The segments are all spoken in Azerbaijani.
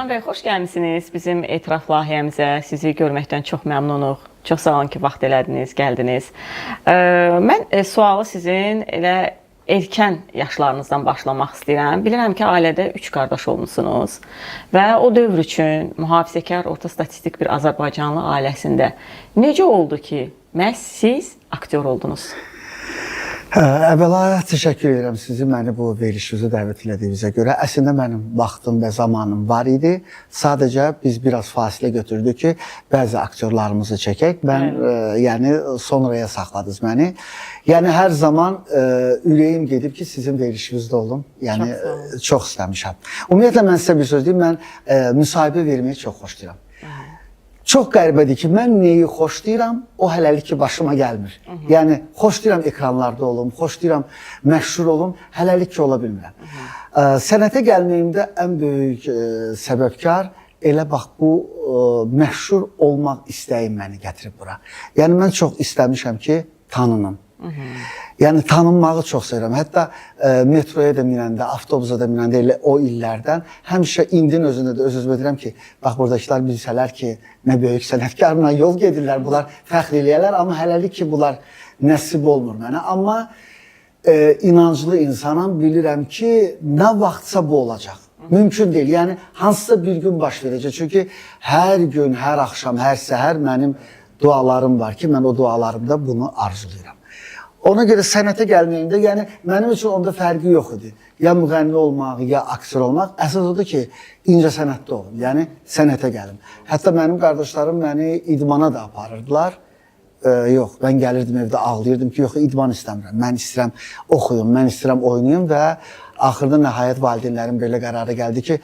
İlhan bəy, xoş gəlmisiniz bizim etiraf layihəmizə. Sizi görməkdən çox məmnunuq. Çox sağ olun ki, vaxt elədiniz, gəldiniz. Mən sualı sizin elə erkən yaşlarınızdan başlamaq istəyirəm. Bilirəm ki, ailədə 3 qardaş olmusunuz və o dövr üçün mühafizəkar, orta statistik bir Azərbaycanlı ailəsində necə oldu ki, məhz siz aktyor oldunuz? Əvvəla təşəkkür edirəm sizi məni bu verilişinizə dəvət elədiyinizə görə. Əslində mənim vaxtım və zamanım var idi. Sadəcə biz biraz fasilə götürdük ki, bəzi aktyorlarımızı çəkək. Yəni sonraya saxladınız məni. Yəni hər zaman ürəyim gedib ki, sizin verilişinizdə olum. Yəni çox istəmişəm. Ümumiyyətlə mən sizə bir söz deyim, mən müsahibə verməyi çox xoşlayıram. Çox qəribədir ki, mən neyi xoşlayıram, o hələlik ki, başıma gəlmir. Yəni, xoşlayıram ekranlarda olum, xoşlayıram məşhur olum, hələlik ki, ola bilmirəm. Sənətə gəlməyimdə ən böyük səbəbkar elə bax bu məşhur olmaq istəyim məni gətirib bura. Yəni, mən çox istəmişəm ki, tanınım. Yəni, tanınmağı çox sevirəm. Hətta metroya da minəndə, avtobusa da minəndə elə o illərdən həmişə indin özündə də öz-özümə deyirəm ki, bax, buradakılar bilsələr ki, nə böyük sənətkarla yol gedirlər, bunlar fəxr eləyərlər, amma hələlik ki, bunlar nəsib olmur mənə. Amma inanclı insanam, bilirəm ki, nə vaxtsa bu olacaq. Mümkün deyil. Yəni, hansısa bir gün baş verəcək. Çünki hər gün, hər axşam, hər səhər mənim dualarım var ki, mən o dualarımda bunu arzulayıram. Ona görə sənətə gəlməyimdə, yəni mənim üçün onda fərqi yox idi. Ya müğənni olmaq, ya aktyor olmaq. Əsas odur ki, incə sənətdə olum, yəni sənətə gəlim. Hətta mənim qardaşlarım məni idmana da aparırdılar. Yox, mən gəlirdim evdə ağlayırdım ki, yox, idman istəmirəm. Mən istəyirəm oxuyum, mən istəyirəm oynayım və axırda nəhayət valideynlərim belə qərara gəldi ki,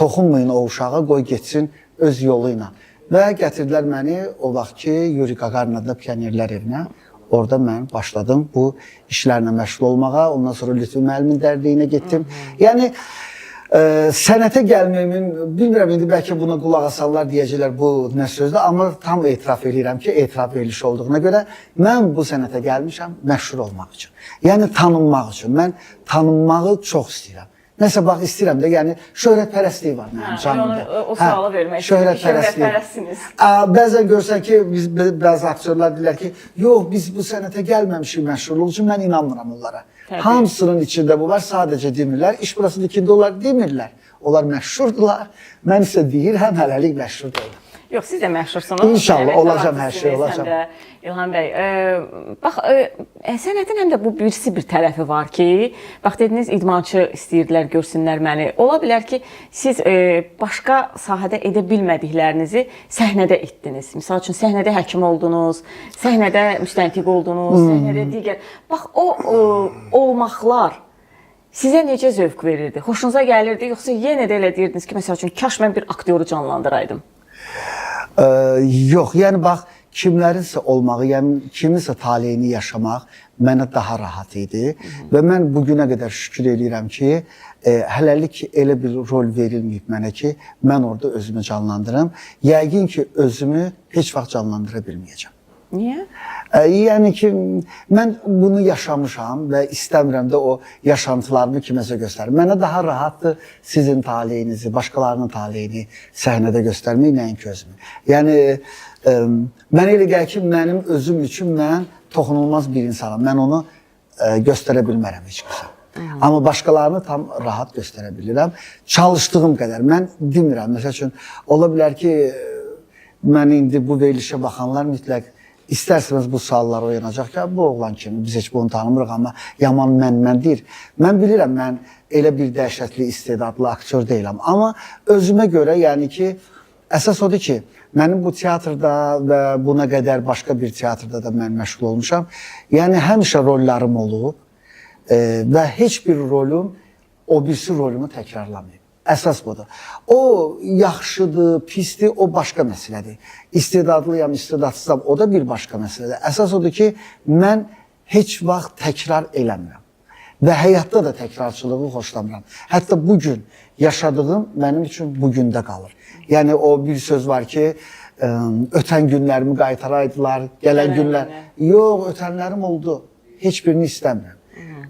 toxunmayın o uşağa, qoy getsin öz yolu ilə. Və gətirdilər məni o vaxt ki, Yuri Gagarin adına pionerlər evinə. Orada mən başladım bu işlərlə məşğul olmağa. Ondan sonra Lütfü müəllimin dərdliyinə getdim. Yəni, sənətə gəlməyimin, bilmirəm, indi bəlkə buna qulaq asanlar deyəcəklər bu nə sözdür, amma tam etiraf edirəm ki, etiraf verilişi olduğuna görə mən bu sənətə gəlmişəm məşhur olmaq üçün. Yəni, tanınmaq üçün. Mən tanınmağı çox istəyirəm. Nəsə, bax, istəyirəm də, yəni, şöhrətpərəstlik var mənim canımda. O sualı vermək istəyirəm, şöhrətpərəstsiniz. Bəzən görsən ki, bəzi aktyorlar deyirlər ki, yox, biz bu sənətə gəlməmişik məşhurluq üçün, mən inanmıram onlara. Hamısının içində bu var, sadəcə demirlər, iş burası dikində onlar demirlər. Onlar məşhurdular, mən isə deyirəm, hələlik məşhur deyiləm. Yox, siz də məşhursunuz. İnşallah, olacam, hər şey olacam. İlhan bəy, bax, sənətin həm də bu birisi bir tərəfi var ki, bax, dediniz, idmançı istəyirdilər, görsünlər məni. Ola bilər ki, siz başqa sahədə edə bilmədiklərinizi səhnədə etdiniz. Misal üçün, səhnədə həkim oldunuz, səhnədə müstəntiq oldunuz, səhnədə digər. Bax, o olmaqlar sizə necə zövq verirdi? Xoşunuza gəlirdi, yoxsa yenə də elə deyirdiniz ki, məsəl üçün, kaş mən bir aktyoru canlandıraydım? Yox, yəni bax, kimlərinsə olmağı, yəni kiminsə taleyini yaşamaq mənə daha rahat idi və mən bugünə qədər şükür edirəm ki, hələlik elə bir rol verilməyib mənə ki, mən orada özümü canlandırım. Yəqin ki, özümü heç vaxt canlandıra bilməyəcəm. Niyə? Yəni ki, mən bunu yaşamışam və istəmirəm də o yaşantılarımı kiməsə göstərim. Mənə daha rahatdır sizin taleyinizi, başqalarının taleyini səhnədə göstərmək, nəinki özümü. Yəni, mən elə gəlir ki, mənim özüm üçün mən toxunulmaz bir insanım. Mən onu göstərə bilmərəm heç kəsə. Amma başqalarını tam rahat göstərə bilirəm. Çalışdığım qədər. Mən demirəm, məsəl üçün, ola bilər ki, mən indi bu verilişə baxanlar mütləq İstərsiniz bu suallar oyanacaq ki, bu oğlan kimi, biz heç bunu tanımırıq, amma yaman mən deyir. Mən bilirəm, mən elə bir dəhşətli, istedadlı aktyor deyiləm. Amma özümə görə, yəni ki, əsas odur ki, mənim bu teatrda və buna qədər başqa bir teatrda da mən məşğul olmuşam. Yəni, həmişə rollarım olub və heç bir rolum o birisi rolumu təkrarlamayıb. Əsas budur. O yaxşıdır, pisdir, o başqa məsələdir. İstedadlıyam, istedadsızam, o da bir başqa məsələdir. Əsas odur ki, mən heç vaxt təkrar eləmirəm. Və həyatda da təkrarçılığı xoşlamıram. Hətta bugün yaşadığım mənim üçün bugündə qalır. Yəni, o bir söz var ki, ötən günlərimi qaytaraydılar, gələn günlər. Yox, ötənlərim oldu. Heç birini istəmirəm.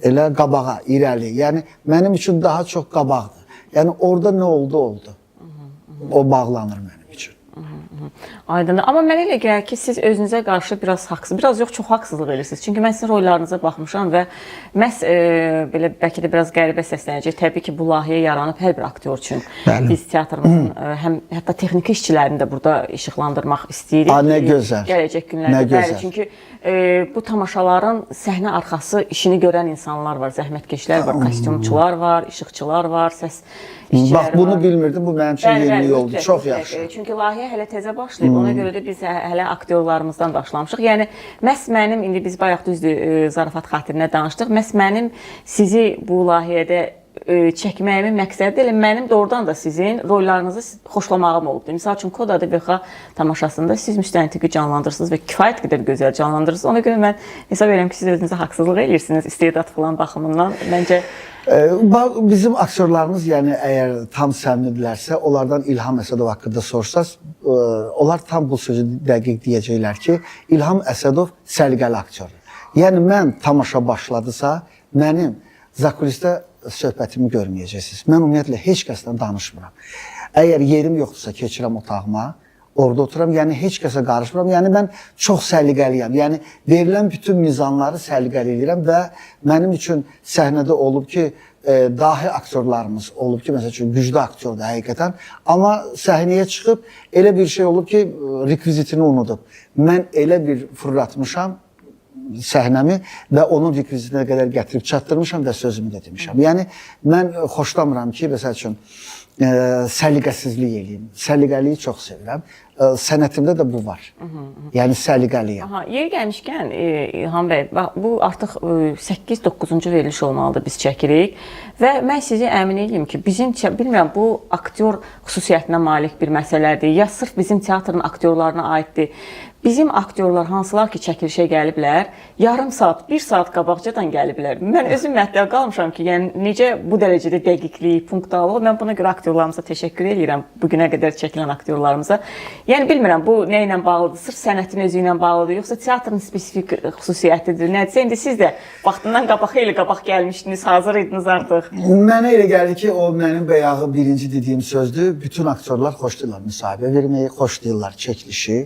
Elə qabağa, irəli. Yəni, mənim üçün daha çox qabaqdır. Yəni, orada nə oldu, oldu. O bağlanır mənim üçün. Aydındır. Amma mənə elə gəlir ki, siz özünüzə qarşı biraz haqsız, biraz yox, çox haqsızlıq edirsiniz. Çünki mən sizin rollarınıza baxmışam və məhz belə bəlkə də biraz qəribə səslənəcək. Təbii ki, bu layihə yaranıb hər bir aktyor üçün. Bəli. Biz teatrımızın həm hətta texniki işçilərini də burada işıqlandırmaq istəyirik. Nə gözəl. Gələcək günlərdə. Nə gözəl. Bəli, çünki bu tamaşaların səhnə arxası işini görən insanlar var, zəhmətkeşlər var, kostyumçular var, işıqçılar var, səs işçiləri var. Bax, bunu bilmirdim. Bu mənim üçün yeni oldu. Çox yaxşı. Çünki layihə hələ təzə başlayıb. Ona görə də biz hələ aktyorlarımızdan başlamışıq. Yəni məhz mənim indi biz bayaq düzdür zarafat xatirinə danışdıq. Məhz mənim sizi bu layihədə çəkməyimin məqsədi elə mənim doğrudan da sizin rollarınızı xoşlamağım olubdur. Misal üçün Kod adı Bexa tamaşasında siz müstəntiqi canlandırırsınız və kifayət qədər gözəl canlandırırsınız. Ona görə mən hesab edirəm ki, siz özünüzə haqsızlıq edirsiniz istedad falan baxımından. Məncə bizim aktyorlarımız, yəni əgər tam səmimidirlərsə, onlardan İlham Əsədov haqqında soruşsaz, onlar tam bu sözü dəqiq deyəcəklər ki, İlham Əsədov səliqəli aktyordur. Yəni mən tamaşa başladısa, mənim zakulisdə söhbətimi görməyəcəksiniz. Mən ümumiyyətlə heç kəslə danışmıram. Əgər yerim yoxdursa keçirəm otağıma, orada oturam. Yəni heç kəsə qarışmıram. Yəni mən çox səliqəliyəm. Yəni verilən bütün mizanları səliqəli edirəm və mənim üçün səhnədə olub ki, dahi aktyorlarımız olub ki, məsəl üçün güclü aktyordur həqiqətən. Amma səhnəyə çıxıb elə bir şey olub ki, rekvizitini unudub. Mən elə bir fırlatmışam səhnəmi və onun rekvizitinə qədər gətirib çatdırmışam və sözümü də demişəm. Yəni mən xoşlamıram ki, məsəl üçün səliqəsizlik eləyim. Səliqəliyi çox sevirəm. Sənətimdə də bu var. Yəni səliqəliyəm. Yeri gəlmişkən İlham bəy, bu artıq 8-9-cu veriliş olmalıdır biz çəkirik və mən sizi əmin edirəm ki, bizim bilmirəm bu aktyor xüsusiyyətinə malik bir məsələdir, ya sırf bizim teatrın aktyorlarına aiddir. Bizim aktyorlar hansılar ki çəkilişə gəliblər, yarım saat, 1 saat qabaqcadan gəliblər. Mən özüm mətləb qalmışam ki, yəni necə bu dərəcədə dəqiqlik, punktuallıq. Mən buna görə aktyorlarımıza təşəkkür edirəm, bugünə qədər çəkilən aktyorlarımıza. Yəni bilmirəm bu nə ilə bağlıdır, sırf sənətin özü ilə bağlıdır, yoxsa teatrın spesifik xüsusiyyətidir, nədirsə. İndi siz də vaxtından qabaq, xeyli qabaq gəlmişdiniz, hazır idiniz artıq. Mənə elə gəlir ki, o mənim bayağı birinci dediyim sözdür. Bütün aktyorlar xoşlayırlar müsahibə verməyi, xoşlayırlar çəkilişi.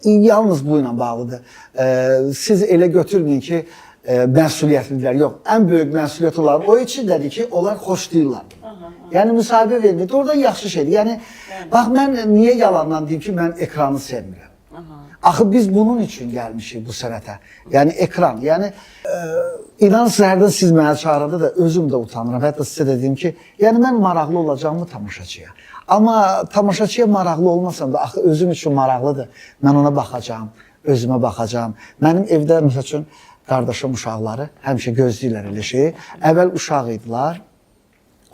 Yalnız bu ilə bağlıdır. Siz elə götürməyin ki, məsuliyyətlidirlər. Yox, ən böyük məsuliyyət olan o içindədir ki, onlar xoşlayırlar. Yəni müsahibə vermək doğrudan yaxşı şeydir. Yəni bax mən niyə yalandan deyim ki, mən ekranı sevmirəm. Axı biz bunun üçün gəlmişik bu sənətə. Yəni ekran. Yəni inanırsınız hərdən siz mənə çağıranda da özüm də utanıram. Hətta sizə də deyim ki, yəni mən maraqlı olacağımı tamaşaçıya. Amma tamaşaçıya maraqlı olmasam da axı özüm üçün maraqlıdır. Mən ona baxacağam, özümə baxacağam. Mənim evdə məsəl üçün qardaşım uşaqları həmişə gözləyirlər elə şeyi. Əvvəl uşaq idilər.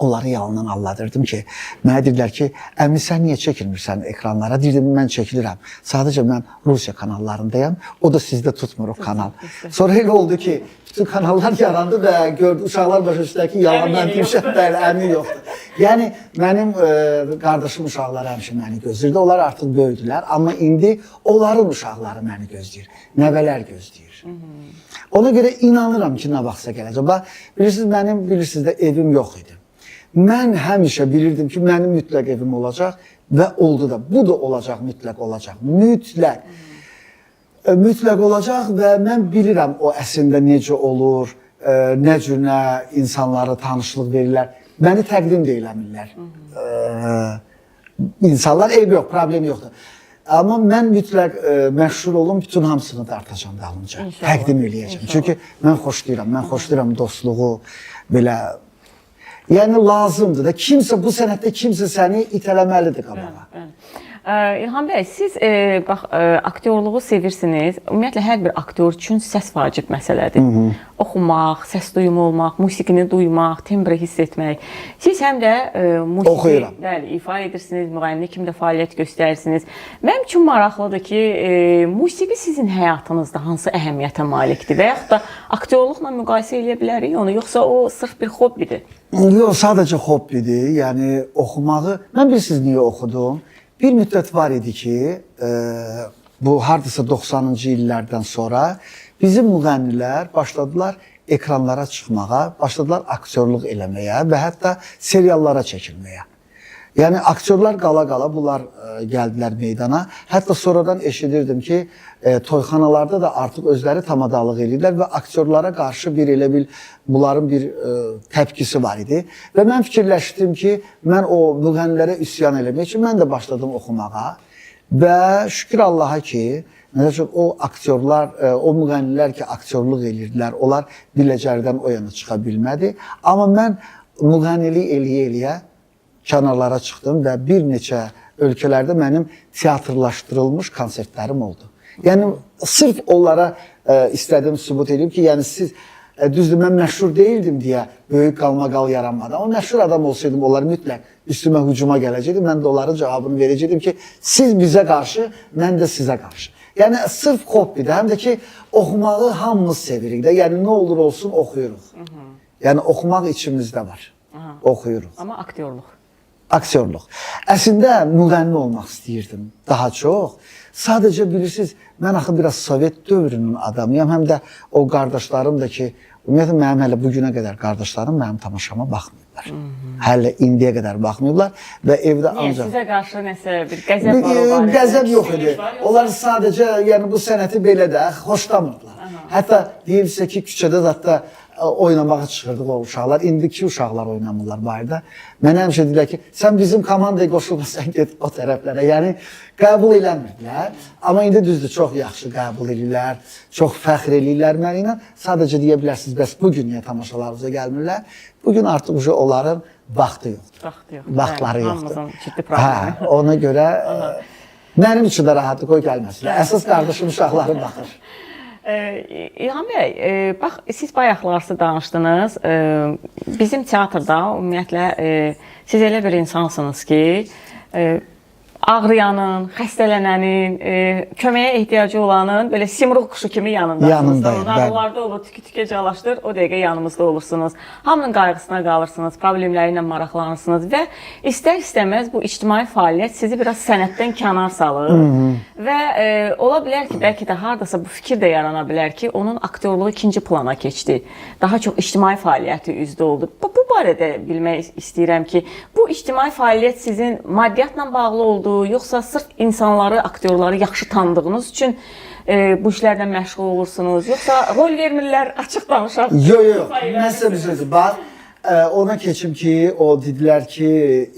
Onları yalandan alladırdım ki, mənə dedilər ki, əmi sən niyə çəkilmirsən ekranlara? Deyirdim, mən çəkilirəm. Sadəcə mən Rusiya kanallarındayım, o da sizdə tutmur o kanal. Sonra elə oldu ki, bütün kanallar yarandı və gördü, uşaqlar başa düşdülər ki, yalandan demişəm, bəli, əmi yoxdur. Yəni, mənim qardaşım uşaqları həmişə məni gözləyirdi, onlar artıq böyüdülər, amma indi onların uşaqları məni gözləyir, nəvələr gözləyir. Ona görə inanıram ki, nə vaxtsa gələcək. Bax, bilirsiniz də evim yox idi. Mən həmişə bilirdim ki, mənim mütləq evim olacaq və oldu da. Bu da olacaq, mütləq olacaq. Mütləq. Mütləq olacaq və mən bilirəm o əslində necə olur, nə cür nə insanlara tanışlıq verirlər. Məni təqdim də eləmirlər. İnsanlar ev yox, problem yoxdur. Amma mən mütləq məşhur olum, bütün hamısını dartacam dalınca. Təqdim eləyəcəm. Çünki mən xoşlayıram dostluğu, belə. Yəni lazımdır da, kimsə bu sənətdə kimsə səni itələməlidir qabağa. İlham bəy, siz bax aktyorluğu sevirsiniz. Ümumiyyətlə hər bir aktyor üçün səs vacib məsələdir. Oxumaq, səs duyumu olmaq, musiqini duymaq, tembri hiss etmək. Siz həm də musiqi, bəli, ifa edirsiniz, müğənni kimi də fəaliyyət göstərirsiniz. Mənim üçün maraqlıdır ki, musiqi sizin həyatınızda hansı əhəmiyyətə malikdir və yaxud da aktyorluqla müqayisə edə bilərik onu, yoxsa o sırf bir hobbidir? Yox, sadəcə hobbidir. Yəni oxumağı, mən bilirsiniz niyə oxudum? Bir müddət var idi ki, bu hardasa 90-cı illərdən sonra bizim müğənnilər başladılar ekranlara çıxmağa, başladılar aktyorluq eləməyə və hətta seriallara çəkilməyə. Yəni aktyorlar qala-qala bunlar gəldilər meydana. Hətta sonradan eşidirdim ki, toyxanalarda da artıq özləri tamadalıq edirlər və aktyorlara qarşı bir elə bil bunların bir təpkisi var idi. Və mən fikirləşdim ki, mən o müğənnilərə üsyan eləmək üçün mən də başladım oxumağa. Və şükür Allaha ki, o aktyorlar, o müğənnilər ki, aktyorluq edirdilər, onlar Biləcərdən o yana çıxa bilmədi. Amma mən müğənnilik eləyə-eləyə kənarlara çıxdım və bir neçə ölkələrdə mənim teatrlaşdırılmış konsertlərim oldu. Yəni, sırf onlara istədim sübut edeyim ki, yəni siz, düzdür, mən məşhur deyildim deyə böyük qalmaqal yaranmadı. Amma məşhur adam olsaydım, onlar mütləq üstümə hücuma gələcəkdim. Mən də onların cavabını verəcəkdim ki, siz bizə qarşı, mən də sizə qarşı. Yəni, sırf hobbidir, həm də ki, oxumağı hamımız sevirik də. Yəni, nə olur olsun, oxuyuruq. Yəni, oxumaq içimizdə var. Oxuyuruq. Amma aktyorluq. Aktyorluq. Əslində müğənni olmaq istəyirdim daha çox. Sadəcə bilirsiniz, mən axı biraz Sovet dövrünün adamıyam. Həm də o qardaşlarım da ki, ümumiyyətlə mənim hələ bugünə qədər qardaşlarım mənim tamaşama baxmıyorlar. Hələ indiyə qədər baxmıyorlar və evdə ancaq... Sizə qarşı nəsə bir qəzəb var o barədə? Qəzəb yox idi. Onlar sadəcə yəni bu sənəti belə də xoşlamırdılar. Hətta deyilsə ki, küçədə zətdə oynamağa çıxırdıq o uşaqlar. İndiki uşaqlar oynamırlar bayırda. Mənə həmişə deyirlər ki, sən bizim komandaya qoşulmasan get o tərəflərə. Yəni, qəbul eləmirdilər. Amma indi düzdür, çox yaxşı qəbul edirlər, çox fəxr edirlər mənimlə. Sadəcə deyə bilərsiniz, bəs bugün niyə tamaşalarımıza gəlmirlər? Bugün artıq onların vaxtı yoxdur. Vaxtları yoxdur. Hamımızın ciddi problemi. Ona görə mənim üçün də rahatdır, qoy gəlməsinlər. Əsas qardaşım uşaqları baxır. İlham bəy, bax, siz bayaqlarsa danışdınız. Bizim teatrda ümumiyyətlə siz elə bir insansınız ki, ağrıyanın, xəstələnənin, köməyə ehtiyacı olanın belə simruq quşu kimi yanındasınız. Yanındayım, bəli. Nağıllarda olur, tükü-tükə calaşdır, o dəqiqə yanımızda olursunuz. Hamının qayğısına qalırsınız, problemləri ilə maraqlanırsınız və istər-istəməz bu ictimai fəaliyyət sizi biraz sənətdən kənar salır. Və ola bilər ki, bəlkə də hardasa bu fikir də yarana bilər ki, onun aktyorluğu ikinci plana keçdi. Daha çox ictimai fəaliyyəti üzdə oldu. Bu barədə bilmək istəyirəm ki, bu ictimai fəaliyyət sizin maddiyyatla bağlı oldu, yoxsa sırf insanları, aktyorları yaxşı tanıdığınız üçün bu işlərlə məşğul olursunuz, yoxsa rol vermirlər, açıq danışaq? Yox, mən sizə bir sözü. Bax, ona keçim ki, o dedilər ki,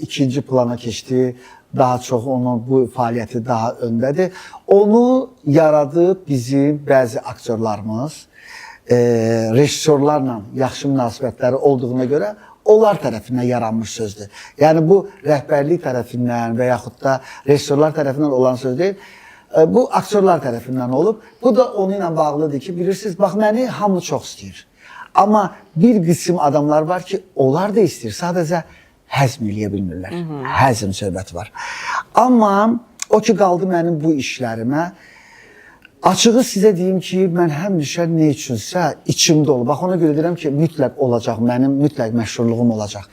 ikinci plana keçdi, daha çox onun bu fəaliyyəti daha öndədir. Onu yaradıb bizim bəzi aktyorlarımız, rejissorlarla yaxşı münasibətləri olduğuna görə onlar tərəfindən yaranmış sözdür. Yəni bu rəhbərlik tərəfindən və yaxud da rejissorlar tərəfindən olan söz deyil, bu aktyorlar tərəfindən olub. Bu da onunla bağlıdır ki, bilirsiniz, bax, məni hamı çox istəyir. Amma bir qism adamlar var ki, onlar da istəyir, sadəcə həzm eləyə bilmirlər. Həzm söhbəti var. Amma o ki, qaldı mənim bu işlərimə, açığı sizə deyim ki, mən həmişə nə üçünsə içimdə olub. Bax, ona görə deyirəm ki, mütləq olacaq, mənim mütləq məşhurluğum olacaq.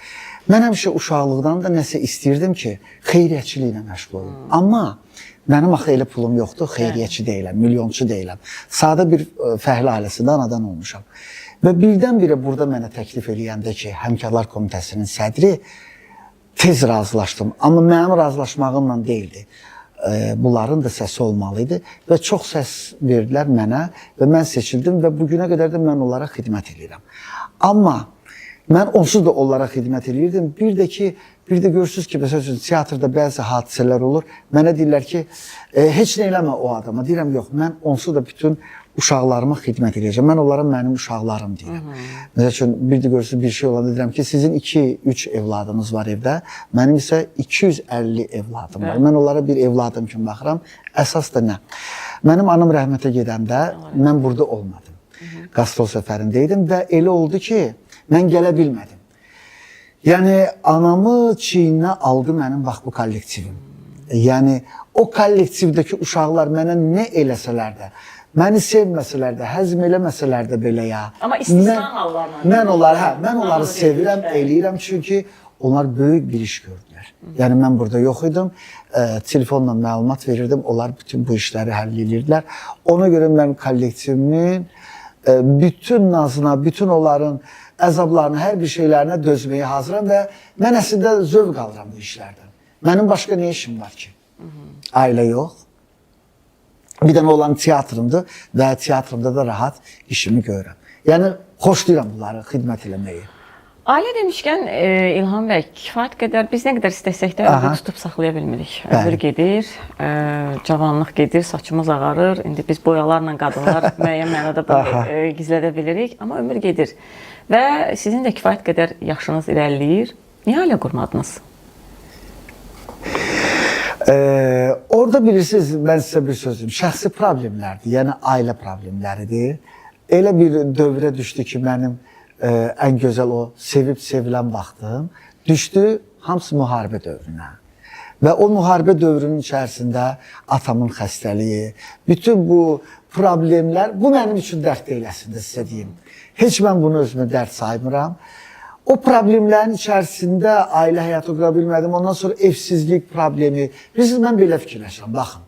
Mən həmişə uşaqlıqdan da nəsə istəyirdim ki, xeyriyyəçiliklə məşğul olum. Amma mənim axı elə pulum yoxdur, xeyriyyəçi deyiləm, milyonçu deyiləm. Sadə bir fəhlə ailəsində anadan olmuşam. Və birdən-birə burada mənə təklif eləyəndə ki, Həmkarlar Komitəsinin sədri, tez razılaşdım. Amma mənim razılaşmağımla deyildi. Bunların da səsi olmalıydı və çox səs verdilər mənə və mən seçildim və bugünə qədər də mən onlara xidmət edirəm. Amma mən onsuz da onlara xidmət edirdim. Bir də görürsünüz ki, məsəl üçün teatrda bəzi hadisələr olur. Mənə deyirlər ki, heç nə eləmə o adama. Deyirəm, yox, mən onsuz da bütün uşaqlarıma xidmət edəcəm. Mən onlara mənim uşaqlarım deyirəm. Məsəl üçün, bir də görürsünüz bir şey olanda deyirəm ki, sizin 2-3 evladınız var evdə, mənim isə 250 evladım var. Mən onlara bir evladım kimi baxıram. Əsas da nə? Mənim anam rəhmətə gedəndə mən burada olmadım. Qastrol səfərindəydim və elə oldu ki, mən gələ bilmədim. Yəni, anamı çiyninə aldı mənim bax bu kollektivim. Yəni, o kollektivdəki uşaqlar mənə nə eləsələr də, məni sevməsələr də, həzm eləməsələr də belə ya. Amma istisna hallarla. Mən onları sevirəm, eləyirəm, çünki onlar böyük bir iş gördülər. Yəni, mən burada yox idim, telefonla məlumat verirdim, onlar bütün bu işləri həll edirdilər. Ona görə mən kollektivimin bütün nazına, bütün onların əzablarını, hər bir şeylərinə dözməyə hazıram və mən əslində zövq alıram bu işlərdən. Mənim başqa nə işim var ki? Ailə yox. Bir dənə olan teatrımdır və teatrımda da rahat işimi görürəm. Yəni xoşlayıram bunları, xidmət eləməyi. Ailə demişkən İlham bəy, kifayət qədər biz nə qədər istəsək də ömrü tutub saxlaya bilmirik. Ömür gedir, cavanlıq gedir, saçımız ağarır. İndi biz boyalarla qadınlar müəyyən mənada bunu gizlədə bilirik, amma ömür gedir. Və sizin də kifayət qədər yaşınız irəliləyir. Niyə ailə qurmadınız? Orada bilirsiniz, mən sizə bir söz deyim, şəxsi problemlərdir, yəni ailə problemləridir. Elə bir dövrə düşdü ki, mənim ən gözəl o sevib sevilən vaxtım düşdü hamısı müharibə dövrünə. Və o müharibə dövrünün içərisində atamın xəstəliyi, bütün bu problemlər, bu mənim üçün dərd deyiləsində sizə deyim. Heç mən bunu özümə dərd saymıram. O problemlərin içərisində ailə həyatı qura bilmədim. Ondan sonra evsizlik problemi. Bilirsiniz, mən belə fikirləşirəm, baxın.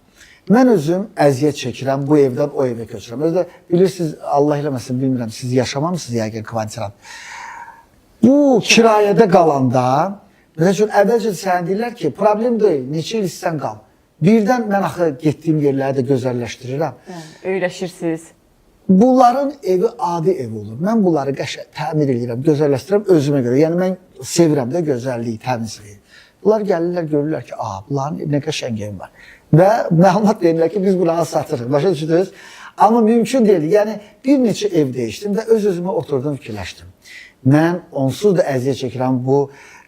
Mən özüm əziyyət çəkirəm, bu evdən o evə köçürəm. Özdə bilirsiniz, Allah eləməsin, bilmirəm, siz yaşamamısınız yəqin kvantirat. Bu kirayədə qalanda, məsəl üçün, əvvəlcə sənə deyirlər ki, problem deyil, neçə il istən qal. Birdən mən axı getdiyim yerləri də gözəlləşdirirəm. Öyrəşirsiniz. Bunların evi adi ev olur. Mən bunları təmir edirəm, gözəlləşdirirəm özümə görə. Yəni mən sevirəm də gözəlliyi, təmizliyi. Bunlar gəlirlər, görürlər ki, bunların nə qəşəng evi var. Və məlumat verirlər ki, biz buranı satırıq. Başa düşdünüz? Amma mümkün deyil. Yəni bir neçə ev dəyişdim və öz-özümə oturdum, fikirləşdim. Mən onsuz da əziyyət çəkirəm bu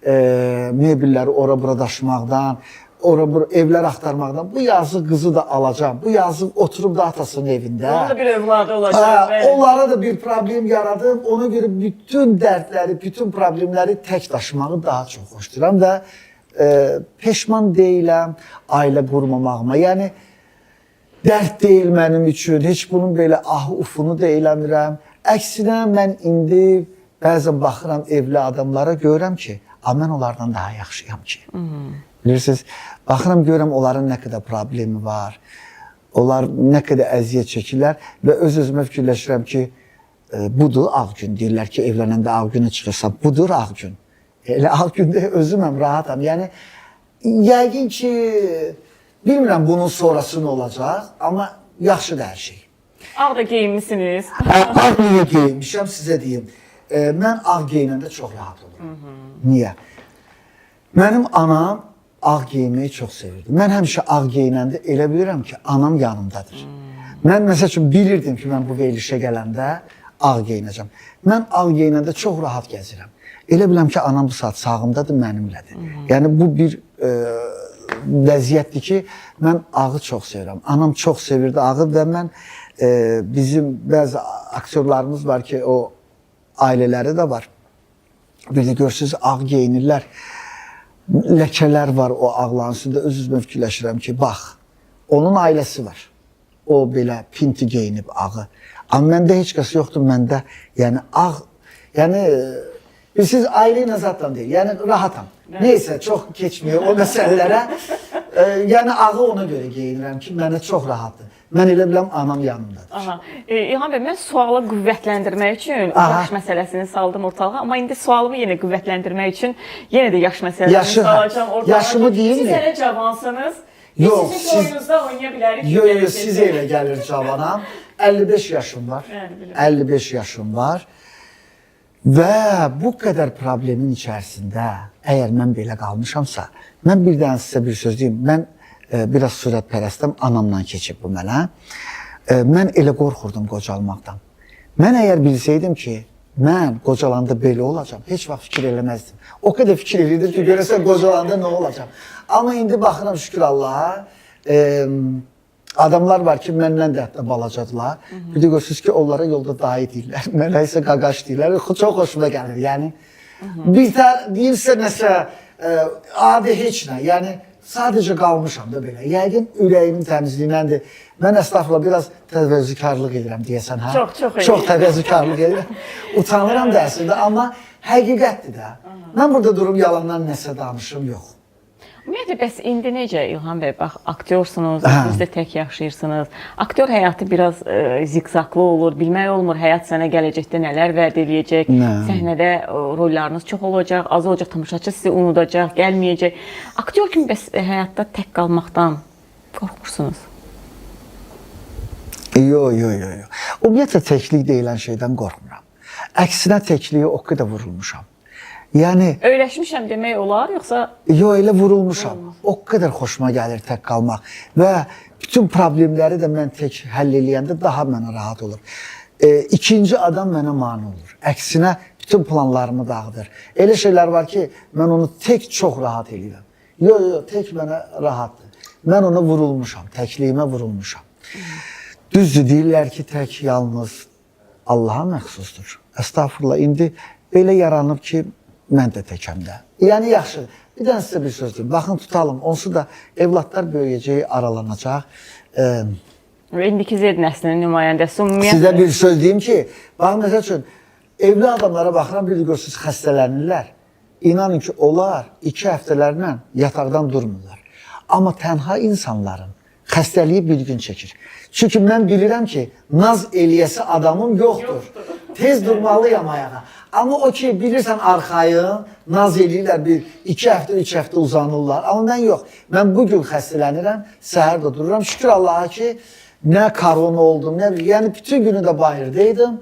mebelləri ora-bura daşımaqdan, ora-bura evlər axtarmaqdan. Bu yazıq qızı da alacağım. Bu yazıq oturub da atasının evində. Onun da bir övladı olacaq. Onlara da bir problem yaradım. Ona görə bütün dərdləri, bütün problemləri tək daşımağı daha çox xoşlayıram və peşman deyiləm ailə qurmamağıma. Yəni, dərd deyil mənim üçün. Heç bunun belə ufunu da eləmirəm. Əksinə, mən indi bəzən baxıram evli adamlara, görürəm ki, mən onlardan daha yaxşıyam ki. Bilirsiniz, baxıram, görürəm onların nə qədər problemi var. Onlar nə qədər əziyyət çəkirlər və öz-özümə fikirləşirəm ki, budur ağ gün. Deyirlər ki, evlənəndə ağ günə çıxırsan, budur ağ gün. Elə ağ gündə özüməm, rahatam. Yəni, yəqin ki, bilmirəm bunun sonrası nə olacaq, amma yaxşıdır hər şey. Ağ da geyinmişsiniz. Ağ niyə geyinmişəm, sizə deyim. Mən ağ geyinəndə çox rahat olurum. Niyə? Mənim anam ağ geyinməyi çox sevirdi. Mən həmişə ağ geyinəndə elə bilirəm ki, anam yanımdadır. Mən məsəl üçün bilirdim ki, mən bu verilişə gələndə ağ geyinəcəm. Mən ağ geyinəndə çox rahat gəzirəm. Elə biləm ki, anam bu saat sağımdadır, mənimlədir. Yəni, bu bir vəziyyətdir ki, mən ağı çox sevirəm. Anam çox sevirdi ağı və mən, bizim bəzi aktyorlarımız var ki, o ailələri də var. Bir də görürsünüz, ağ geyinirlər. Ləkələr var o ağların üstündə. Öz-özümə fikirləşirəm ki, bax, onun ailəsi var. O belə pinti geyinib ağı. Amma məndə heç kəs yoxdur, məndə, yəni ağ, yəni, siz ailə ilə zaten deyil, yəni rahatam. Neysə, çox keçmiyor o məsələlərə. Yəni ağı ona görə geyinirəm ki, mənə çox rahatdır. Mən elə biləm, anam yanımdadır. İlham bəy, mən sualı qüvvətləndirmək üçün yaş məsələsini saldım ortalığa, amma indi sualımı yenə qüvvətləndirmək üçün yenə də yaş məsələsini salacağım ortalığa. Yaşımı deyim mi? Siz hələ cavansınız. Yox, sizin boyunuzda oynaya bilərik. Yox, siz elə gəlir cavanam. 55 yaşım var. 55 yaşım var. Və bu qədər problemin içərisində, əgər mən belə qalmışamsa, mən bir dənə sizə bir söz deyim. Mən biraz sürətpərəstəm, anamla keçib bu mənə. Mən elə qorxurdum qocalmaqdan. Mən əgər bilsəydim ki, mən qocalanda belə olacam, heç vaxt fikir eləməzdim. O qədər fikir edirdim ki, görəsən qocalanda nə olacam. Amma indi baxıram, şükür Allaha, adamlar var ki, məndən də hətta balacadılar. Bir də görürsünüz ki, onlara yolda dayı deyirlər, mənə isə qaqaş deyirlər. Çox xoşuma gəlir, yəni. Bir deyirsə nəsə, adi heç nə, yəni sadəcə qalmışam da belə. Yəqin ürəyimin təmizliyinəndir. Mən əstəğfurullah biraz təvəzzükarlıq edirəm deyəsən, hə? Çox təvəzzükarlıq edirəm. Utanıram da əslində, amma həqiqətdir də. Mən burada durum yalandan nəsə danışım, yox. Ümumiyyətlə, bəs indi necə İlham bəy? Bax, aktyorsunuz, siz də tək yaşayırsınız. Aktyor həyatı biraz zigzaqlı olur, bilmək olmur həyat sənə gələcəkdə nələr vəd eləyəcək. Səhnədə rollarınız çox olacaq, az olacaq, tamaşaçı sizi unudacaq, gəlməyəcək. Aktyor kimi bəs həyatda tək qalmaqdan qorxmursunuz? Yox. Ümumiyyətlə, təklik deyilən şeydən qorxmuram. Əksinə təkliyə o qədər vurulmuşam. Yəni Öyrəşmişəm demək olar, yoxsa? Yox, elə vurulmuşam. O qədər xoşuma gəlir tək qalmaq və bütün problemləri də mən tək həll eləyəndə daha mənə rahat olur. İkinci adam mənə mane olur. Əksinə bütün planlarımı dağıdır. Elə şeylər var ki, mən onu tək çox rahat eləyirəm. Yox, tək mənə rahatdır. Mən ona vurulmuşam, təkliyimə vurulmuşam. Düzdür, deyirlər ki, tək yalnız Allaha məxsusdur. Əstağfurullah, indi belə yaranıb ki, mən də təkəm də. Yəni, yaxşı, bir dənə sizə bir söz deyim. Baxın, tutalım, onsuz da evlatlar böyüyəcək, aralanacaq. İndiki Z nəslinin nümayəndəsi ümumiyyətlə. Sizə bir söz deyim ki, baxın, məsəl üçün, evli adamlara baxıram, bir də görürsünüz, xəstələnirlər. İnanın ki, onlar 2 həftələrlə yataqdan durmurlar. Amma tənha insanların xəstəliyi bir gün çəkir. Çünki mən bilirəm ki, naz eləyəsi adamım yoxdur. Tez durmalıyam ayağa. Amma o ki, bilirsən arxayın, naz eləyirlər, 2 həftə, 3 həftə uzanırlar. Amma mən yox, mən bugün xəstələnirəm, səhər də dururam. Şükür Allaha ki, nə korona oldum, nə bileyim, yəni bütün günü də bayırdaydım.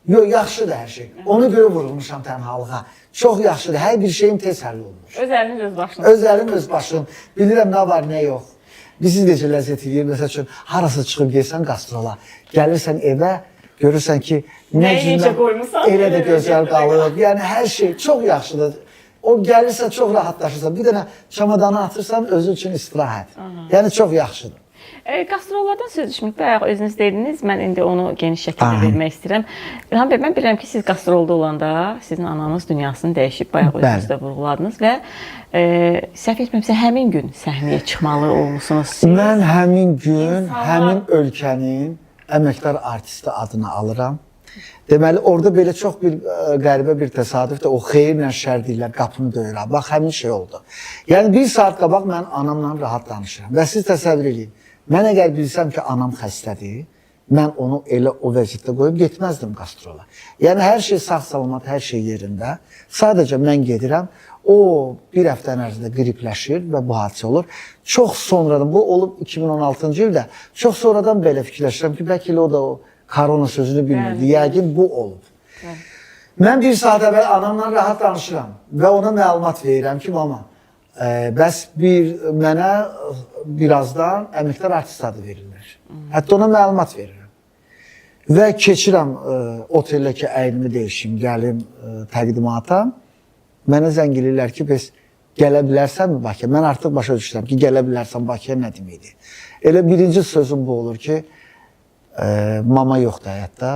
Yox, yaxşıdır hər şey. Onu görə vurulmuşam tənhalığa. Çox yaxşıdır, hər bir şeyim tez həll olmuş. Öz əliniz öz başınız. Öz əlim öz başım. Bilirəm nə var, nə yox. Bizi necə ləzzət edir, məsəl üçün, harası çıxıb gelsən qastrola, gəlirsən evə, görürsən ki, necə qoymusan, elə də gözəl qalıb. Yəni, hər şey çox yaxşıdır. O gəlirsə, çox rahatlaşırsan. Bir dənə çamadanı atırsan, özün üçün istirahət. Yəni, çox yaxşıdır. Qastrollardan söz düşmük, bayaq özünüz dediniz, mən indi onu geniş şəkildə vermək istəyirəm. İlham bəy, mən bilirəm ki, siz qastrolda olanda sizin ananız dünyasını dəyişib, bayaq özünüz də vurğuladınız və səhv etməmsə, həmin gün səhnəyə çıxmalı olmusunuz siz. Mən həmin gün, həmin ölkənin əməkdar artisti adını alıram. Deməli, orada belə çox bir qəribə bir təsadüfdə o xeyirlə şər deyirlər, qapını döyürəm. Bax, həmin şey oldu. Yəni, 1 saat qabaq mən anamla rahat danışıram və siz təsəvvür edin. Mən əgər bilsəm ki, anam xəstədir, mən onu elə o vəziyyətdə qoyub getməzdim qastrola. Yəni, hər şey sağ-salamat, hər şey yerində. Sadəcə mən gedirəm, o 1 həftə ərzində qripləşir və bu hadisə olur. Çox sonradan, bu olub 2016-cı ildə, çox sonradan belə fikirləşirəm ki, bəlkə elə o da o korona sözünü bilmirdi, yəqin bu olub. Mən 1 saat əvvəl anamla rahat danışıram və ona məlumat verirəm ki, mama, bəs mənə birazdan əməkdar artist adı verirlər. Hətta ona məlumat verirəm. Və keçirəm otelə ki, əynimi deyişim, gəlim təqdimata. Mənə zəng edirlər ki, bəs gələ bilərsənmi Bakıya? Mən artıq başa düşürəm ki, gələ bilərsən Bakıya nə deməkdir? Elə birinci sözüm bu olur ki, mama yoxdur həyatda.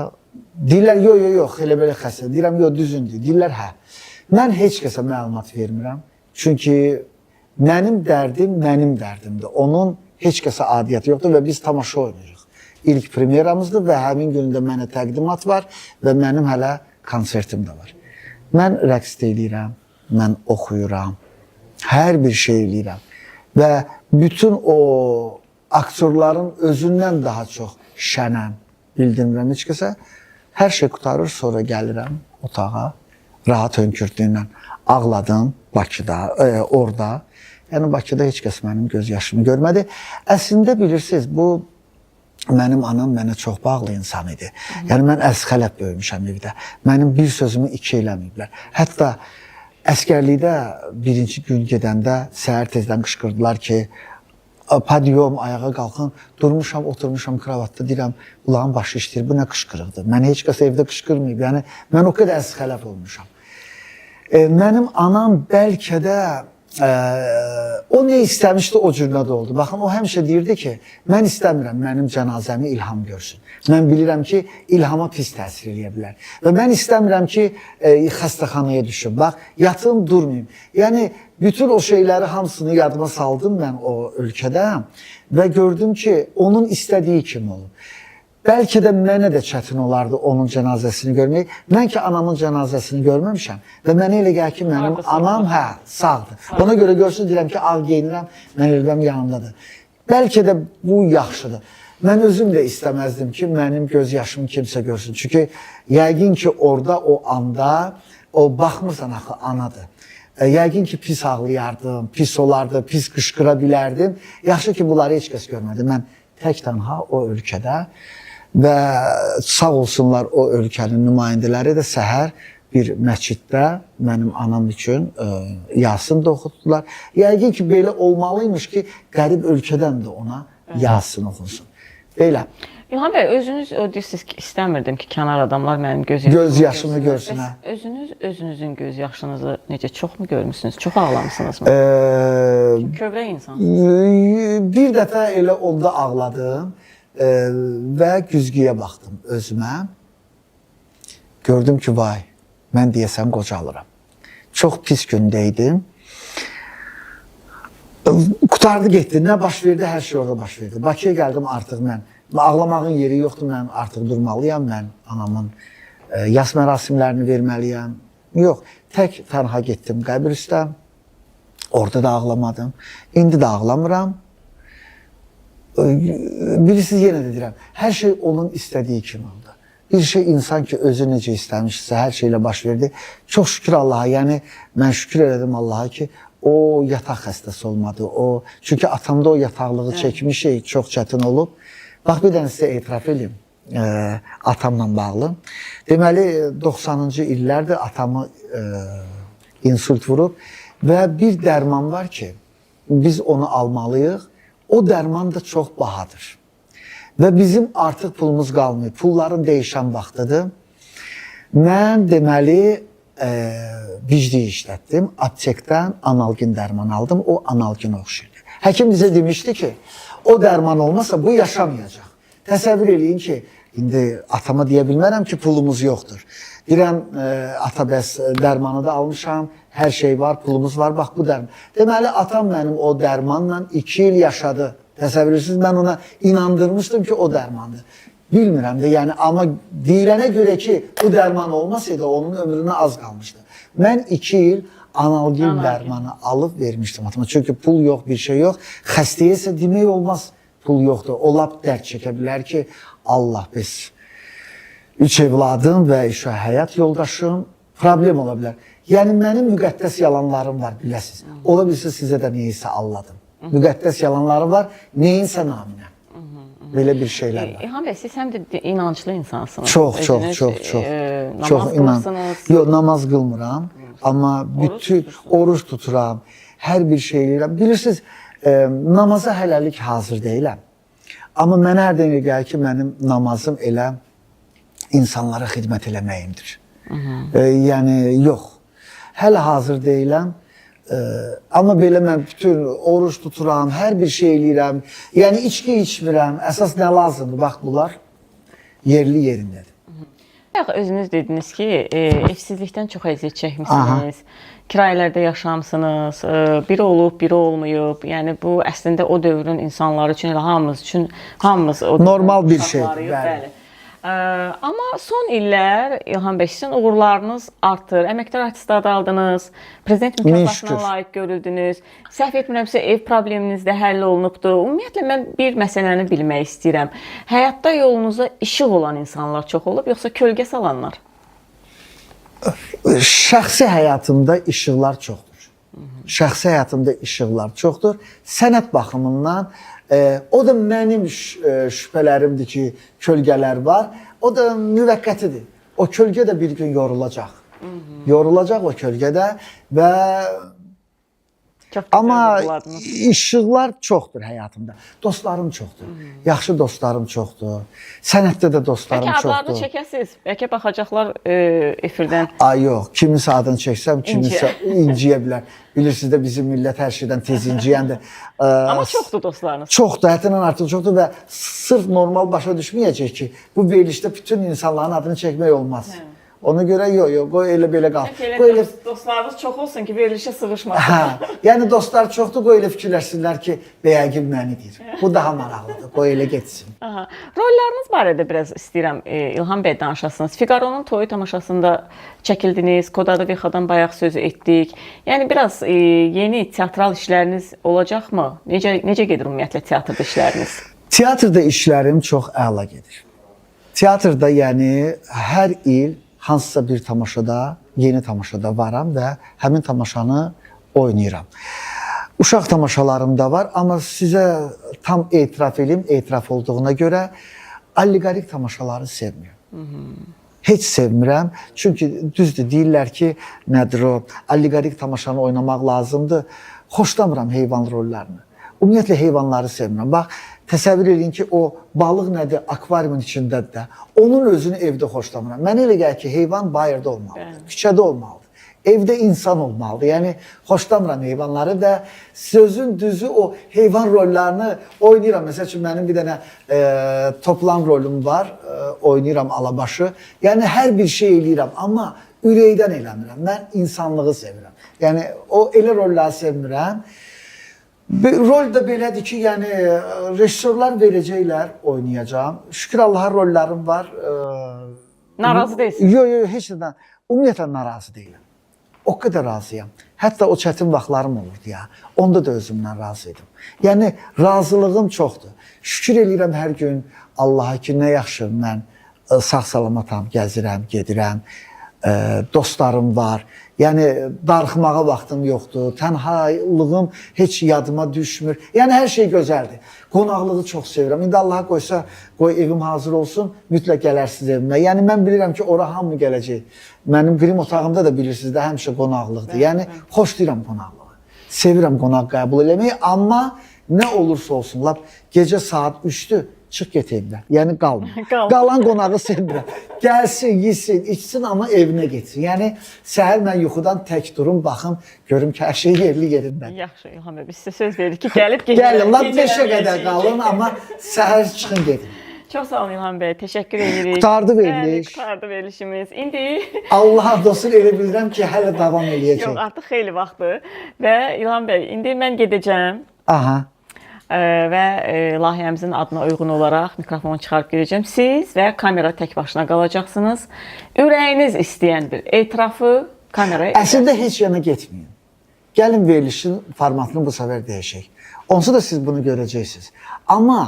Deyirlər, yox, elə belə xəstə. Deyirəm, yox, düzündür. Deyirlər, hə. Mən heç kəsə məlumat vermirəm. Çünki mənim dərdimdir. Onun heç kəsə adiyyəti yoxdur və biz tamaşa oynayırıq. İlk premyeramızdır və həmin günündə mənə təqdimat var və mənim hələ konsertim də var. Mən rəqs eləyirəm, mən oxuyuram, hər bir şey eləyirəm və bütün o aktyorların özündən daha çox şənəm, bildirmirəm heç kəsə. Hər şey qutarır, sonra gəlirəm otağa, rahat hönkürtüylə ağladım Bakıda, orada. Yəni, Bakıda heç kəs mənim göz yaşımı görmədi. Əslində, bilirsiniz, bu mənim anam mənə çox bağlı insan idi. Yəni, mən əzxələb böyümüşəm evdə. Mənim bir sözümü 2 eləməyiblər. Hətta əskərlikdə birinci gün gedəndə səhər tezdən qışqırdılar ki, padiyom, ayağa qalxın, durmuşam, oturmuşam kravatda, deyirəm, ulağın başı işləyir, bu nə qışqırıqdır? Mənə heç kəs evdə qışqırmayıb, yəni, mən o qədər əzxələb olmuşam. Mənim anam bəlkə də o nə istəmişdi, o cürlə də oldu. Baxın, o həmişə deyirdi ki, mən istəmirəm mənim cənazəmi İlham görsün. Mən bilirəm ki, İlhama pis təsir eləyə bilər. Və mən istəmirəm ki, xəstəxanaya düşüm. Bax, yatım, durmayayım. Yəni, bütün o şeyləri hamısını yadıma saldım mən o ölkədə və gördüm ki, onun istədiyi kimi olub. bəlkə də mənə də çətin olardı onun cənazəsini görmək. Mən ki anamın cənazəsini görməmişəm və mənə elə gəlir ki, mənim anam sağdır. Ona görə görsün deyirəm ki, ağ geyinirəm, mən ölüm yanımdadır. Bəlkə də bu yaxşıdır. Mən özüm də istəməzdim ki, mənim göz yaşımı kimsə görsün. Çünki yəqin ki, orada o anda o baxmırsan axı anadır. Yəqin ki, pis ağlayardım, pis olardı, pis qışqıra bilərdim. Yaxşı ki, bunları heç kəs görmədi. Mən tək tənha o ölkədə və sağ olsunlar o ölkənin nümayəndələri də səhər bir məsciddə mənim anam üçün Yasin də oxutdular. Yəqin ki, belə olmalıymış ki, qərib ölkədən də ona Yasin oxunsun. Belə. İlham bəy, özünüz deyirsiniz ki, istəmirdim ki, kənar adamlar mənim göz yaşımı görsün. Özünüz özünüzün göz yaşınızı necə çox mu görmüsünüz? Çox ağlamısınız mı? Kövrək insansınız. Bir dəfə elə onda ağladım və güzgüyə baxdım özümə. Gördüm ki, vay, mən deyəsəm qocalıram. Çox pis gündə idim. Qutardı getdi, nə baş verdi, hər şey orada baş verdi. Bakıya gəldim artıq mən. Ağlamağın yeri yoxdur, mən artıq durmalıyam, mən anamın yas mərasimlərini verməliyəm. Yox, tək tənha getdim qəbir üstə, orada da ağlamadım. İndi də ağlamıram. Bilirsiniz, yenə də deyirəm, hər şey onun istədiyi kimi oldu. Bir şey insan ki, özü necə istəmişsə, hər şeylə baş verdi. Çox şükür Allaha, yəni mən şükür elədim Allaha ki, o yataq xəstəsi olmadı. Çünki atamda o yataqlığı çəkmişik, çox çətin olub. Bax, bir dənə sizə etiraf edeyim, atamla bağlı. Deməli, 90-cı illərdir atamı insult vurub və bir dərman var ki, biz onu almalıyıq. O dərman da çox bahadır. Və bizim artıq pulumuz qalmıyor. Pulların dəyişən vaxtıdır. Mən deməli, vicdi işlətdim. Aptekdən analgin dərman aldım. O analgin oxşuydu. Həkim bizə demişdi ki, o dərman olmasa bu yaşamayacaq. Təsəvvür eləyin ki, indi atama deyə bilmərəm ki, pulumuz yoxdur. Deyirəm, ata bəs dərmanı da almışam, hər şey var, pulumuz var, bax bu dərman. Deməli, atam mənim o dərmanla 2 il yaşadı. Təsəvvür edirsiniz, mən ona inandırmışdım ki, o dərmandır. Bilmirəm də, yəni, amma deyilənə görə ki, bu dərman olmasaydı, onun ömrünə az qalmışdı. Mən 2 il analgin dərmanı alıb vermişdim atama. Çünki pul yox, bir şey yox. Xəstəyə isə demək olmaz, pul yoxdur. O lap dərd çəkə bilər ki, Allah biz 3 evladım və həyat yoldaşım problem ola bilər. Yəni, mənim müqəddəs yalanlarım var, biləsiniz. Ola bilsə sizə də neysə alladım. Müqəddəs yalanlarım var, neyinsə naminə. Belə bir şeylər var. İlham bəy, siz həm də inanclı insansınız. Çox. Namaz qılırsınız. Yox, namaz qılmıram. Amma bütün oruç tuturam, hər bir şey eləyirəm. Bilirsiniz, namaza hələlik hazır deyiləm. Amma mənə hər dəqiqə gəlir ki, mənim namazım elə insanlara xidmət eləməyimdir. Yəni, yox. Hələ hazır deyiləm. Amma belə mən bütün oruç tuturam, hər bir şey eləyirəm. Yəni, içki içmirəm. Əsas nə lazımdır? Bax, bunlar yerli yerindədir. Özünüz dediniz ki, evsizlikdən çox əziyyət çəkmişsiniz, kirayələrdə yaşamısınız, biri olub, biri olmayıb. Yəni, bu əslində o dövrün insanları üçün, elə hamımız normal bir şeydir. Bəli. Amma son illər İlham bəy, sizin uğurlarınız artır. Əməkdar artist adı aldınız, prezident mükafatına layiq görüldünüz. Səhv etmirəmsə, ev probleminiz də həll olunubdur. Ümumiyyətlə, mən bir məsələni bilmək istəyirəm. Həyatda yolunuza işıq olan insanlar çox olub, yoxsa kölgə salanlar? Şəxsi həyatımda işıqlar çoxdur. Şəxsi həyatımda işıqlar çoxdur. Sənət baxımından o da mənim şübhələrimdir ki, kölgələr var. O da müvəqqətidir. O kölgə də bir gün yorulacaq. Yorulacaq o kölgədə və amma işıqlar çoxdur həyatımda. Dostlarım çoxdur. Yaxşı dostlarım çoxdur. Sənətdə də dostlarım çoxdur. Bəlkə adlarını çəkəsiniz. Bəlkə baxacaqlar efirdən. Ay yox, kimisə adını çəksəm, kimisə inciyə bilər. Bilirsiniz də bizim millət hər şeydən tez inciyəndir. Amma çoxdur dostlarınız. Çoxdur, həddindən artıq çoxdur və sırf normal başa düşməyəcək ki, bu verilişdə bütün insanların adını çəkmək olmaz. Ona görə yox, qoy elə belə qal. Elə Qoy elə dostlarınız çox olsun ki, verilişə sığışmasın. hə, yəni dostlar çoxdur, qoy elə fikirləşsinlər ki, bəyəgin mənidir. Bu daha maraqlıdır. Qoy elə getsin. Aha. Rollarınız barədə biraz istəyirəm İlham bəy danışasınız. Figaronun toyu tamaşasında çəkildiniz, Kodada Vexadan bayaq söz etdik. Yəni biraz yeni teatral işləriniz olacaqmı? Necə gedir ümumiyyətlə teatrda işləriniz? Teatrda işlərim çox əla gedir. Teatrda yəni hər il hansısa bir tamaşada, yeni tamaşada varam və həmin tamaşanı oynayıram. Uşaq tamaşalarım da var, amma sizə tam etiraf edeyim, etiraf olduğuna görə allegoric tamaşaları sevmirəm. Heç sevmirəm. Çünki düzdür, deyirlər ki, nədir o, allegoric tamaşanı oynamaq lazımdır. Xoşlamıram heyvan rollarını. Ümumiyyətlə heyvanları sevmirəm. Bax, təsəvvür edin ki, o balıq nədir, akvariumun içindədir də. Onun özünü evdə xoşlamıram. Mənə elə gəlir ki, heyvan bayırda olmalıdır, küçədə olmalıdır. Evdə insan olmalıdır. Yəni, xoşlamıram heyvanları və sözün düzü o heyvan rollarını oynayıram. Məsəl üçün, mənim bir dənə toplan rolum var, oynayıram alabaşı. Yəni, hər bir şey eləyirəm, amma ürəkdən eləmirəm. Mən insanlığı sevirəm. Yəni, o elə rolları sevmirəm. Rol da belədir ki, yəni rejissorlar verəcəklər, oynayacağam. Şükür Allaha rollarım var. Narazı deyilsiniz? Yox, heç nədən. Ümumiyyətlə narazı deyiləm. O qədər razıyam. Hətta o çətin vaxtlarım olurdu ya. Onda da özümdən razı idim. Yəni razılığım çoxdur. Şükür eləyirəm hər gün Allaha ki, nə yaxşı mən sağ-salamatam, gəzirəm, gedirəm. Dostlarım var. Yəni darıxmağa vaxtım yoxdur. Tənhalığım heç yadıma düşmür. Yəni hər şey gözəldir. Qonaqlığı çox sevirəm. İndi Allaha qoysa, qoy evim hazır olsun, mütləq gələrsiniz evimə. Yəni mən bilirəm ki, ora hamı gələcək. Mənim qrim otağımda da bilirsiniz də həmişə qonaqlıqdır. Yəni xoşlayıram qonaqlığı. Sevirəm qonaq qəbul eləməyi, amma nə olursa olsun, lap gecə saat 3-dür. Çıx get evdən. Yəni qalma. Qalan qonağı sevmirəm. Gəlsin, yesin, içsin, amma evinə getsin. Yəni səhər mən yuxudan tək durum, baxım, görüm ki, hər şey yerli yerindən. Yaxşı, İlham bəy, biz sizə söz veririk ki, gəlib gəlin, lap 5-ə qədər qalın, amma səhər çıxın gedin. Çox sağ olun İlham bəy, təşəkkür edirik. Qutardı veriliş. Qutardı verilişimiz. İndi Allah dostum elə bilirəm ki, hələ davam eləyəcək. yox, artıq xeyli vaxtdır və İlham bəy, indi mən gedəcəm. Aha. Və layihəmizin adına uyğun olaraq mikrofonu çıxarıb gedəcəm. Siz və kamera tək başına qalacaqsınız. Ürəyiniz istəyən bir etirafı kameraya Əslində heç yana getməyin. Gəlin verilişin formatını bu səfər dəyişək. Onsuz da siz bunu görəcəksiniz. Amma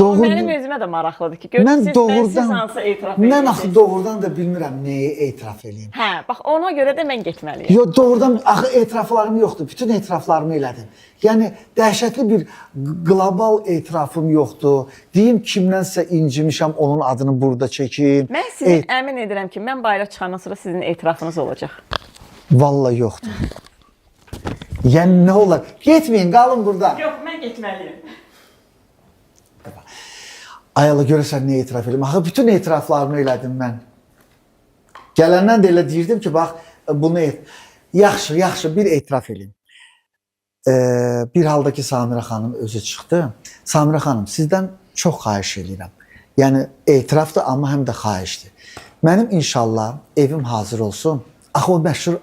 Mənim özümə də maraqlıdır ki, görürsünüz, siz hansı etiraf edirsiniz? Mən axı doğrudan da bilmirəm nəyi etiraf eləyim. Hə, bax ona görə də mən getməliyəm. Yox, doğrudan axı etiraflarım yoxdur. Bütün etiraflarımı elədim. Yəni dəhşətli bir qlobal etirafım yoxdur. Deyim kimdənsə incimişəm, onun adını burada çəkim. Mən sizi əmin edirəm ki, mən bayıra çıxandan sonra sizin etirafınız olacaq. Vallahi yoxdur. Yəni nə olar? Getməyin, qalın burada. Yox, mən getməliyəm. Ayala görəsən nə etiraf edim? Axı bütün etiraflarımı elədim mən. Gələndən də elə deyirdim ki, bax bunu yaxşı bir etiraf edim. Bir halda ki Samirə xanım özü çıxdı. Samirə xanım, sizdən çox xahiş edirəm. Yəni etirafdır, amma həm də xahişdir. Mənim inşallah evim hazır olsun. Axı o məşhur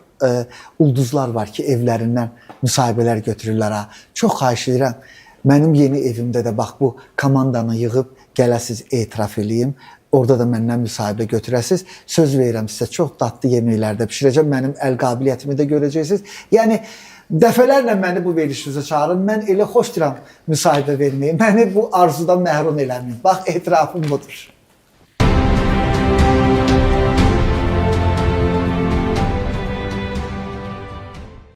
ulduzlar var ki, evlərindən müsahibələr götürürlər ha. Çox xahiş edirəm. Mənim yeni evimdə də bax bu komandanı yığıb gələsiz etiraf eləyim. Orada da məndən müsahibə götürəsiz. Söz verirəm sizə, çox dadlı yeməklər də bişirəcəm. Mənim əl qabiliyyətimi də görəcəksiniz. Yəni dəfələrlə məni bu verilişinizə çağırın. Mən elə xoş deyirəm müsahibə verməyi. Məni bu arzudan məhrum eləməyin. Bax etirafım budur.